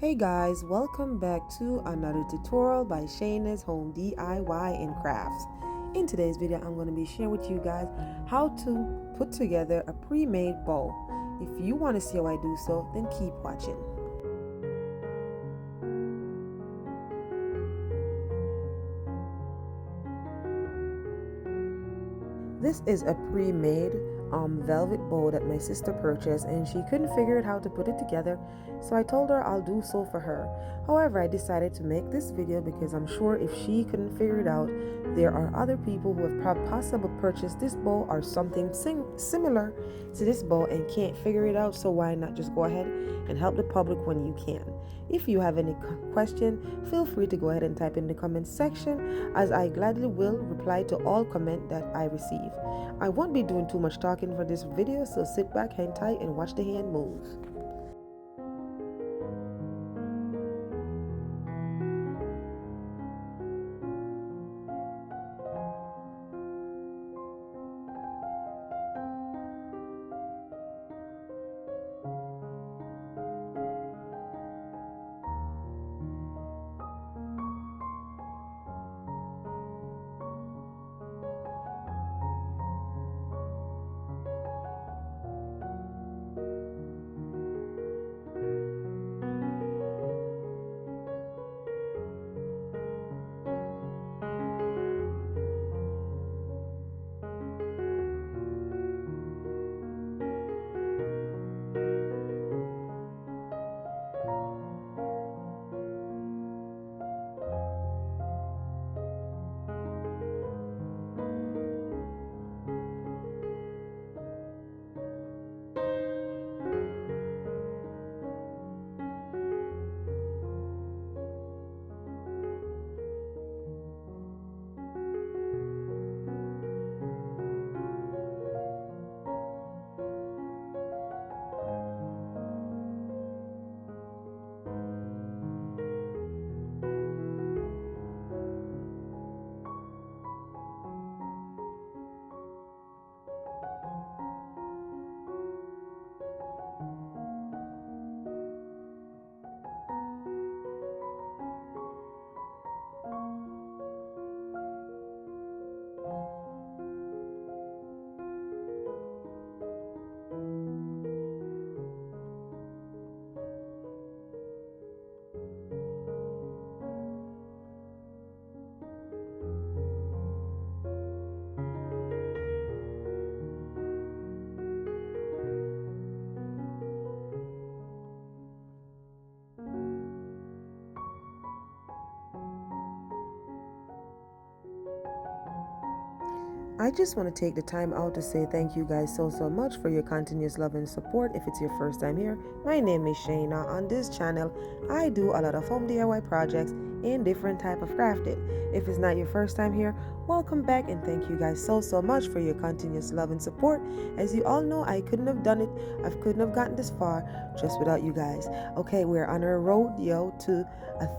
Hey guys, welcome back to another tutorial by Shayna's Home DIY and Crafts. In today's video, I'm going to be sharing with you guys how to put together a pre-made bow. If you want to see how I do so, then keep watching. This is a pre-made velvet bow that my sister purchased, and she couldn't figure out how to put it together, so I told her I'll do so for her. However, I decided to make this video because I'm sure if she couldn't figure it out, there are other people who have possibly purchased this bow or something similar to this bow and can't figure it out, so why not just go ahead and help the public when you can. If you have any question, feel free to go ahead and type in the comment section, as I gladly will reply to all comment that I receive. I won't be doing too much talking for this video, so sit back, hang tight, and watch the hand move. I just want to take the time out to say thank you guys so much for your continuous love and support. If it's your first time here, my name is Shayna. On this channel, I do a lot of home DIY projects and different type of crafting. If it's not your first time here, welcome back, and thank you guys so much for your continuous love and support. As you all know, I couldn't have done it, I couldn't have gotten this far just without you guys. Okay, we're on our road to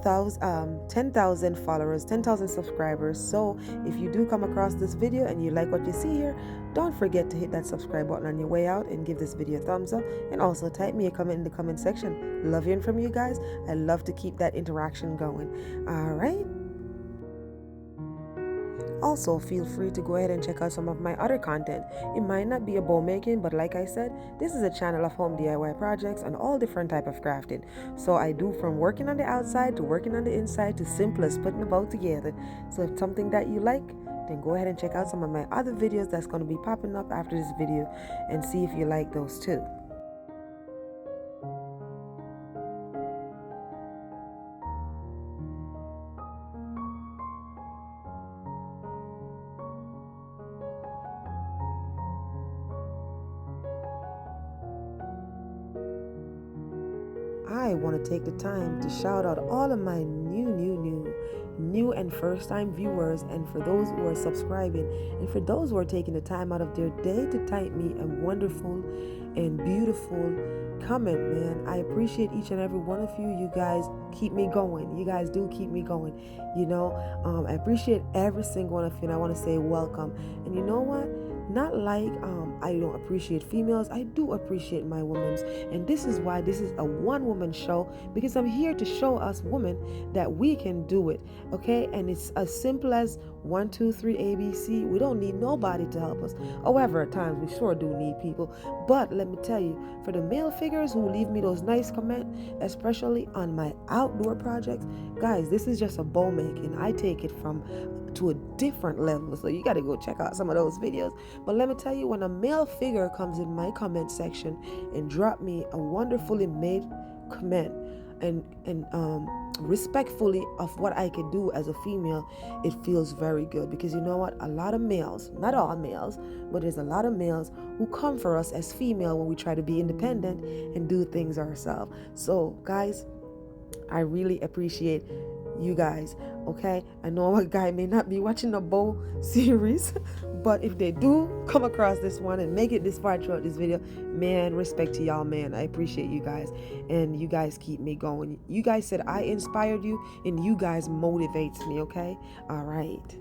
10,000 followers, 10,000 subscribers. So if you do come across this video and you like what you see here, don't forget to hit that subscribe button on your way out and give this video a thumbs up, and also type me a comment in the comment section. Love hearing from you guys. I love to keep that interaction going. All right. Also, feel free to go ahead and check out some of my other content. It might not be a bow making, but like I said, this is a channel of home DIY projects and all different type of crafting. So I do from working on the outside to working on the inside to simplest putting a bow together. So if something that you like, then go ahead and check out some of my other videos that's going to be popping up after this video and see if you like those too. I want to take the time to shout out all of my new and first time viewers, and for those who are subscribing, and for those who are taking the time out of their day to type me a wonderful and beautiful comment, man. I appreciate each and every one of you. You guys keep me going. You guys do keep me going. I appreciate every single one of you, and I want to say welcome. And you know what? Not like I don't appreciate females. I do appreciate my women's, and this is why this is a one woman show, because I'm here to show us women that we can do it. Okay, and it's as simple as 1, 2, 3 ABC. We don't need nobody to help us. However, at times we sure do need people. But let me tell you, for the male figures who leave me those nice comments, especially on my outdoor projects, guys, this is just a bow making. I take it from to a different level, so you got to go check out some of those videos. But let me tell you, when a male figure comes in my comment section and drop me a wonderfully made comment and respectfully of what I can do as a female, it feels very good, because you know what, a lot of males, not all males, but there's a lot of males who come for us as female when we try to be independent and do things ourselves. So guys, I really appreciate you guys. Okay, I know a guy may not be watching the bow series, but if they do come across this one and make it this far throughout this video, man, respect to y'all, man. I appreciate you guys, and you guys keep me going. You guys said I inspired you, and you guys motivates me. Okay, all right.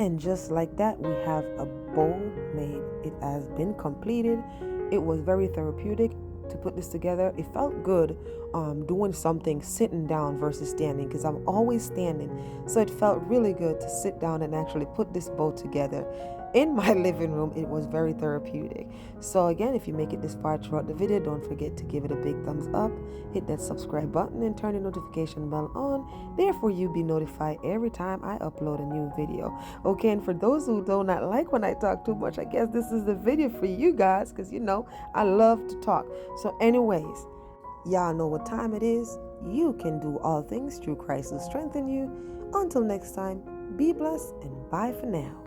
And just like that, we have a bowl made. It has been completed. It was very therapeutic to put this together. It felt good doing something sitting down versus standing, because I'm always standing. So it felt really good to sit down and actually put this bowl together in my living room. It was very therapeutic. So again, if you make it this far throughout the video, don't forget to give it a big thumbs up, hit that subscribe button, and turn the notification bell on. Therefore, you'll be notified every time I upload a new video. Okay, and for those who do not like when I talk too much, I guess this is the video for you guys, because I love to talk. So anyways, y'all know what time it is. You can do all things through Christ who strengthens you. Until next time, be blessed and bye for now.